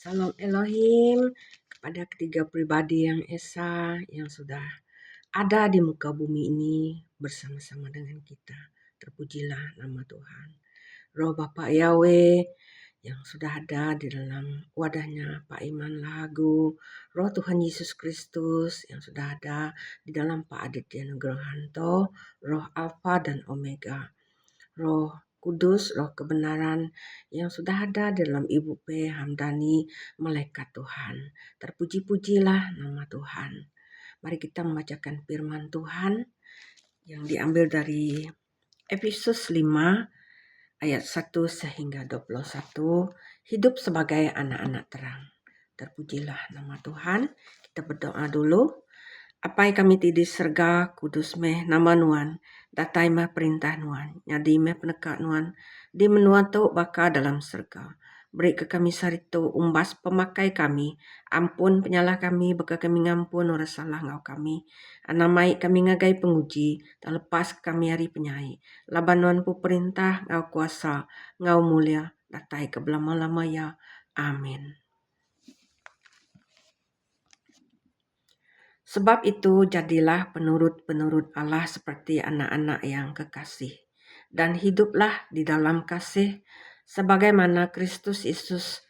Salam Elohim kepada ketiga pribadi yang esa yang sudah ada di muka bumi ini bersama-sama dengan kita. Terpujilah nama Tuhan. Roh Bapa Yahweh yang sudah ada di dalam wadahnya Pak Iman Lagu. Roh Tuhan Yesus Kristus yang sudah ada di dalam Pak Aditya Nugrohanto. Roh Alfa dan Omega. Roh Kudus, Roh kebenaran yang sudah ada dalam Ibu P. Hamdani, malaikat Tuhan. Terpuji-pujilah nama Tuhan. Mari kita membacakan firman Tuhan yang diambil dari Efesus 5 ayat 1 sehingga 21. Hidup sebagai anak-anak terang. Terpujilah nama Tuhan. Kita berdoa dulu. Apai kami tidi serga kudus meh nama nuan, datai meh perintah nuan, nyadi meh peneka nuan, di menuan tu baka dalam serga. Beri ke kami sarito umbas pemakai kami, ampun penyalah kami, baka kami ngampun ora salah ngau kami. Anamai kami ngagai penguji, tak lepas kami hari penyai. Labanuan pu perintah ngau kuasa, ngau mulia, datai ke belama-lama ya. Amin. Sebab itu jadilah penurut-penurut Allah seperti anak-anak yang kekasih. Dan hiduplah di dalam kasih sebagaimana Kristus Yesus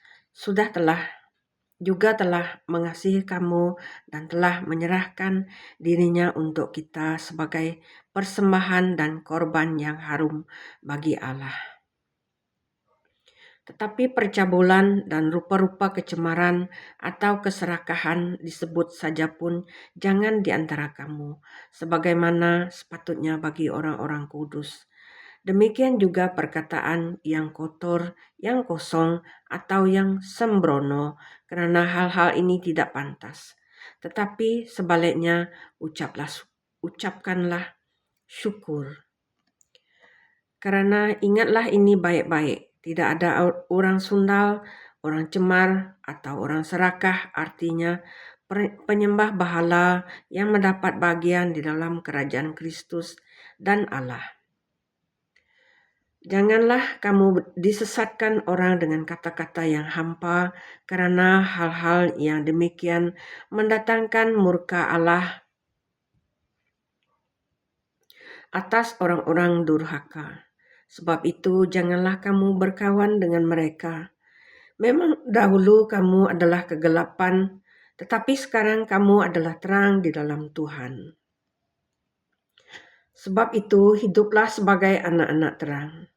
juga telah mengasihi kamu dan telah menyerahkan dirinya untuk kita sebagai persembahan dan korban yang harum bagi Allah. Tetapi percabulan dan rupa-rupa kecemaran atau keserakahan disebut saja pun jangan di antara kamu, sebagaimana sepatutnya bagi orang-orang kudus. Demikian juga perkataan yang kotor, yang kosong, atau yang sembrono, karena hal-hal ini tidak pantas. Tetapi sebaliknya ucapkanlah syukur. Karena ingatlah ini baik-baik. Tidak ada orang sundal, orang cemar, atau orang serakah, artinya penyembah bahala yang mendapat bagian di dalam kerajaan Kristus dan Allah. Janganlah kamu disesatkan orang dengan kata-kata yang hampa, karena hal-hal yang demikian mendatangkan murka Allah atas orang-orang durhaka. Sebab itu janganlah kamu berkawan dengan mereka. Memang dahulu kamu adalah kegelapan, tetapi sekarang kamu adalah terang di dalam Tuhan. Sebab itu hiduplah sebagai anak-anak terang.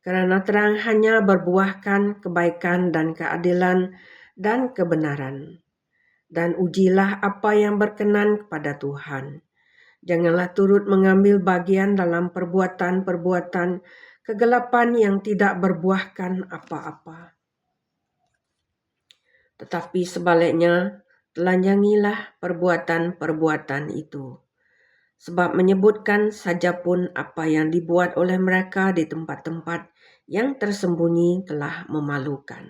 Karena terang hanya berbuahkan kebaikan dan keadilan dan kebenaran. Dan ujilah apa yang berkenan kepada Tuhan. Janganlah turut mengambil bagian dalam perbuatan-perbuatan kegelapan yang tidak berbuahkan apa-apa. Tetapi sebaliknya, telanjangilah perbuatan-perbuatan itu. Sebab menyebutkan saja pun apa yang dibuat oleh mereka di tempat-tempat yang tersembunyi telah memalukan.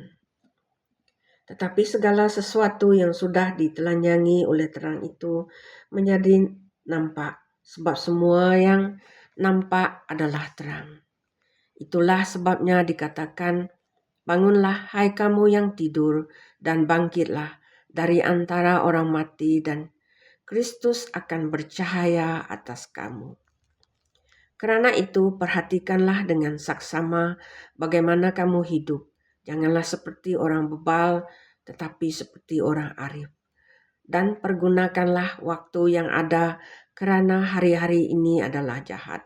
Tetapi segala sesuatu yang sudah ditelanjangi oleh terang itu menjadi nampak, sebab semua yang nampak adalah terang. Itulah sebabnya dikatakan, bangunlah hai kamu yang tidur dan bangkitlah dari antara orang mati dan Kristus akan bercahaya atas kamu. Karena itu perhatikanlah dengan saksama bagaimana kamu hidup. Janganlah seperti orang bebal, tetapi seperti orang arif. Dan pergunakanlah waktu yang ada karena hari-hari ini adalah jahat.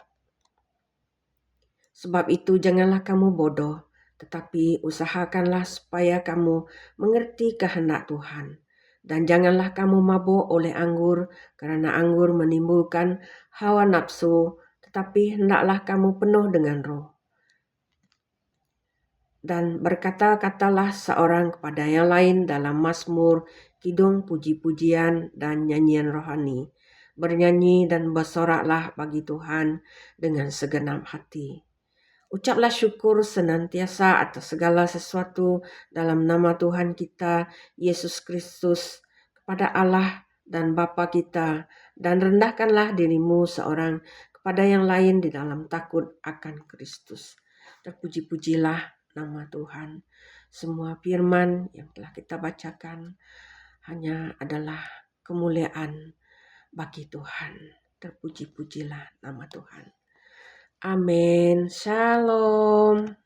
Sebab itu janganlah kamu bodoh, tetapi usahakanlah supaya kamu mengerti kehendak Tuhan. Dan janganlah kamu mabuk oleh anggur, karena anggur menimbulkan hawa nafsu, tetapi hendaklah kamu penuh dengan Roh. Dan berkata-katalah seorang kepada yang lain dalam mazmur, kidung, puji-pujian, dan nyanyian rohani. Bernyanyi dan bersoraklah bagi Tuhan dengan segenap hati. Ucaplah syukur senantiasa atas segala sesuatu dalam nama Tuhan kita, Yesus Kristus, kepada Allah dan Bapa kita, dan rendahkanlah dirimu seorang kepada yang lain di dalam takut akan Kristus. Terpuji-pujilah nama Tuhan. Semua firman yang telah kita bacakan hanya adalah kemuliaan bagi Tuhan. Terpuji-pujilah nama Tuhan. Amin. Shalom.